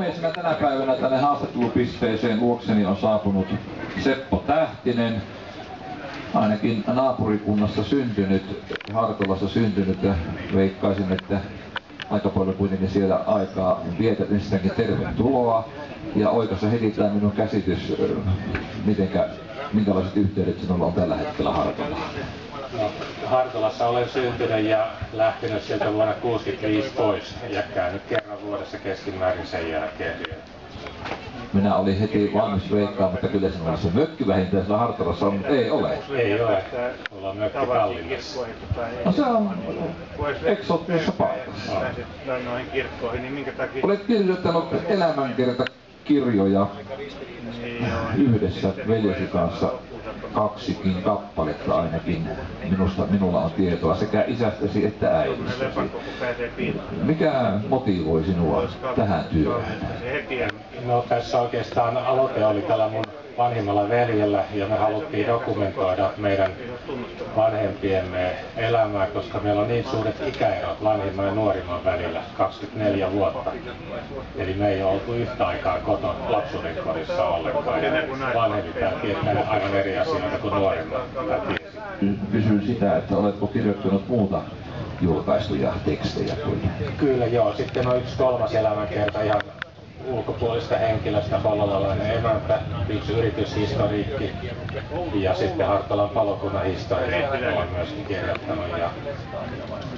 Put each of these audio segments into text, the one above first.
Ensimmäisenä tänä päivänä tänne haastattelupisteeseen luokseni on saapunut Seppo Tähtinen, ainakin naapurikunnassa syntynyt, Hartolassa syntynyt, ja veikkaisin, että aika paljon kuitenkin siellä aikaa vietetään. Sitäkin tervetuloa ja oikaise heti tämä minun käsitys, minkälaiset yhteydet sinulla on tällä hetkellä Hartolaan? No, Hartolassa olen syntynyt ja lähtenyt sieltä vuonna 1965 pois ja käynyt kerran vuodessa keskimäärin sen jälkeen. Minä olin heti valmis veikkaamaan, mutta kyllä sinulla se mökki vähintään siellä Hartolassa on, mutta ei ole. Ei ole. Mulla on mökki Tallinnassa. No se on eksoottisessa paikassa. Olet kirjoittanut elämänkertakirjoja yhdessä veljesi kanssa 2 kappaletta ainakin. Minulla on tietoa sekä isästäsi että äidistäsi. Mikä motivoi sinua tähän työhön? No tässä oikeastaan aloite oli tällä mun vanhimmalla veljellä ja me haluttiin dokumentoida meidän vanhempiemme elämää, koska meillä on niin suuret ikäerot vanhimman ja nuorimman välillä, 24 vuotta. Eli me ei ole oltu yhtä aikaa kotona lapsuuden kodissa ollenkaan. Ja vanhempi tietää aivan eri asioita kuin nuoremmat. Kysyn sitä, että oletko kirjoittanut muuta julkaistuja tekstejä kuin? Kyllä joo, sitten on 1/3 elämänkerta ihan ulkopuolista henkilöstä, hollolalainen emäntä, yksi yrityshistoriikki ja sitten Hartolan palokunnan historia olen myöskin kirjoittanut. Ja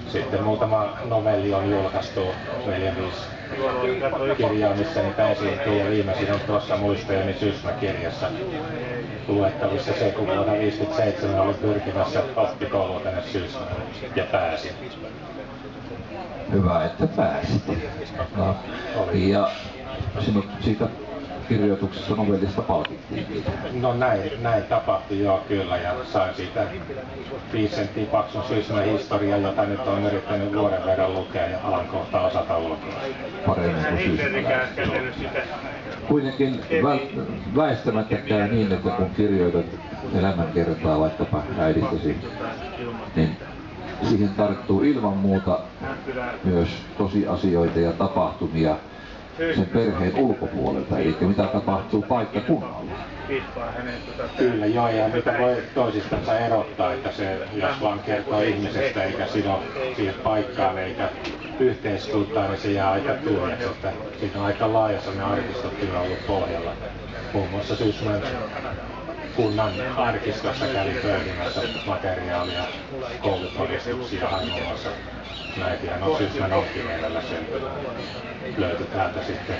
sitten muutama novelli on julkaistu, 4-5 kirjaa, missä niitä esiintyy, ja viimeisin on tuossa Muistojeni Sysmä-kirjassa luettavissa se, kun vuonna 1957 olin pyrkimässä oppikouluun tänne Sysmään ja pääsin. Hyvä, että pääsit. No, ja sinut siitä kirjoituksesta novellista palkittiin. No näin tapahtui joo kyllä, ja sain siitä 5 senttiä paksun Sysmän historian, jota nyt olen yrittänyt vuoden verran lukea ja alan kohta osata ulkoa. Paremmin kuin Sysmän. Kuitenkin väistämättä käy niin, että kun kirjoitat elämänkertaa vaikkapa äidistäsi, niin siihen tarttuu ilman muuta myös tosiasioita ja tapahtumia sen perheen ulkopuolelta, eli mitä tapahtuu paikkakunnalla. Kyllä joo, ja mitä voi toisistansa erottaa, että se, jos vaan kertoo ihmisestä eikä sido siihen paikkaan eikä yhteiskuntaan, niin se jää aika tyhjäksi, että siinä on aika laaja sellainen arkistotyö ollut pohjalla. Muun muassa Sysmän kunnan arkistossa kävi pöyhimässä materiaalia, koulutodistuksia Haimolassa. Näitä on Sysmän oppineidellä syntynyt. Löytyi täältä sitten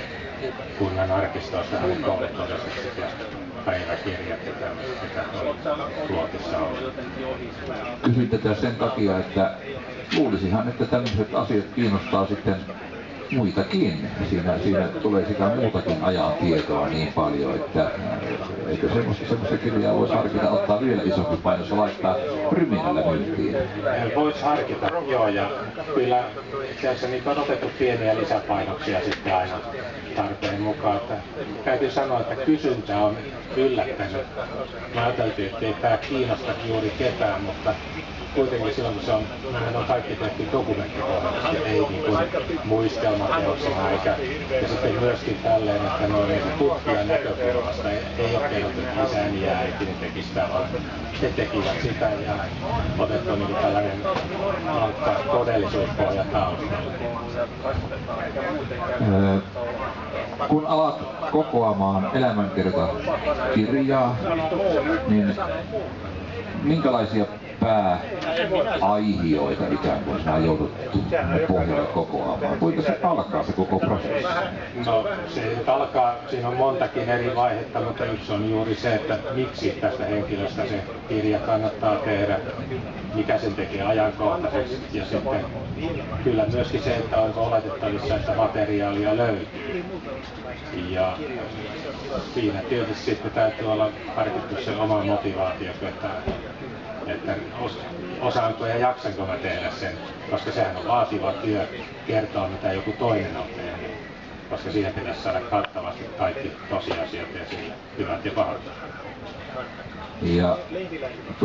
kunnan arkistoista hänen koulutodistukset ja päiväkirjat ja tämmöiset, mitä on luokissa ollut. Kysyin tätä sen takia, että luulisihan, että tämmöiset asiat kiinnostaa sitten muitakin. Siinä tulee sitä muutakin ajan tietoa niin paljon, että eikö semmoista kirjaa voisi harkita ottaa vielä isompi painossa laittaa ryminällä myyntiin. Voisi harkita, joo, ja kyllä tässä niitä on otettu pieniä lisäpainoksia sitten aina tarpeen mukaan. Että täytyy sanoa, että kysyntä on yllättänyt. Mä ajattelin, että ei tämä kiinnosta juuri ketään, mutta kuitenkin silloin, kun nämähän on kaikki tehty dokumenttipohjaisesti, ei niin kuin muistelmateoksina eikä. Ja sitten myöskin tälleen, että ne on niin tutkijan näkökulmasta, ei ole kerrottu, että isäni ja äitini teki sitä, vaan he tekivät sitä ja otettu niin kuin tällainen ankka todellisuuspohja taustalla. Kun alat kokoamaan elämänkertakirjaa, niin minkälaisia pääaihioita ikään kuin sinä joudut pohjalle kokoamaan? Kuinka se alkaa se koko prosessi? No se alkaa, siinä on montakin eri vaihetta, mutta yksi on juuri se, että miksi tästä henkilöstä se kirja kannattaa tehdä, mikä sen tekee ajankohtaiseksi ja sitten kyllä myöskin se, että onko oletettavissa, että materiaalia löytyy. Ja siinä tietysti sitten täytyy olla harkittu se oma motivaatio, että osaanko ja jaksanko mä tehdä sen, koska sehän on vaativa työ kertoa, mitä joku toinen on tehnyt, koska siihen pitäisi saada kattavasti kaikki tosiasiat esille, hyvät ja pahat. Ja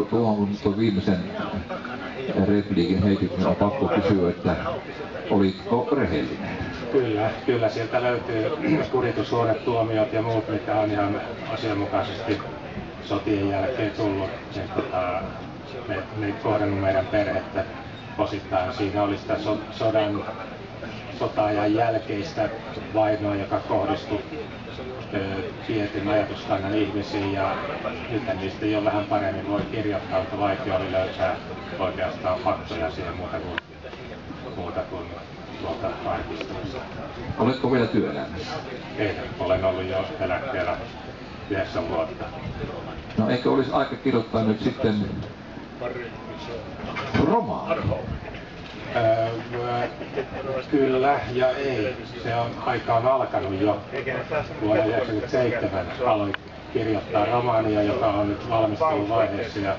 tuohon viimeisen repliikin heitit, niin on pakko kysyä, että olitko rehellinen? Kyllä sieltä löytyy kuritushuonetuomiot ja muut, mitkä on ihan asianmukaisesti sotien jälkeen tullut. Ne kohdannut meidän perhettä osittain. Siinä oli sitä sota-ajan jälkeistä vainoa, joka kohdistui tietyn ajatuskannan ihmisiin, ja nyt niistä jo vähän paremmin voi kirjoittaa, mutta vaikea oli löytää oikeastaan faktoja siihen muuta kuin tuolta arkistosta. Oletko vielä työelämässä? Ei, olen ollut jo eläkkeellä 9 vuotta. No eikö olisi aika kirjoittaa nyt sitten romaani? Kyllä ja ei. Aika on alkanut jo. Vuonna 1997 aloin kirjoittaa romaania, joka on nyt valmisteluvaiheessa, ja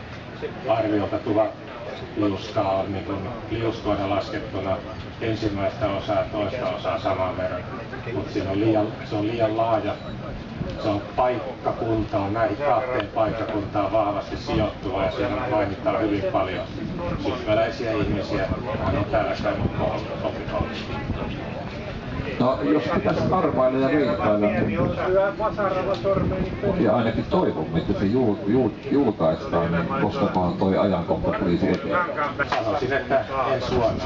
arviolta 1000 liuskaa on liuskoina laskettuna ensimmäistä osaa ja toista osaa saman verran. Mutta se on liian laaja. Se on paikkakuntaan, näihin 2 paikkakuntaan vahvasti sijoittuva, ja siellä mainitaan hyvin paljon sysmäläisiä ihmisiä. Hän on täällä käynyt koulutusoppikoulussa. No jos pitäisi arvailla ja riitailla, ja ainakin toivomme, että se julkaistaan, niin koskakohan toi ajankohta tulisi eteen? Sanoisin, että ensi vuonna.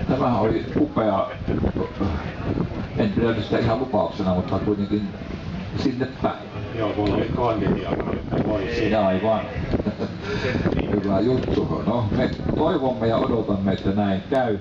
Tämähän oli upea, en pidä sitä ihan lupauksena, mutta kuitenkin sinne päin. Joo, mulla oli konditio, että voi siinä. Aivan. Hyvä juttu. No, me toivomme ja odotamme, että näin käy.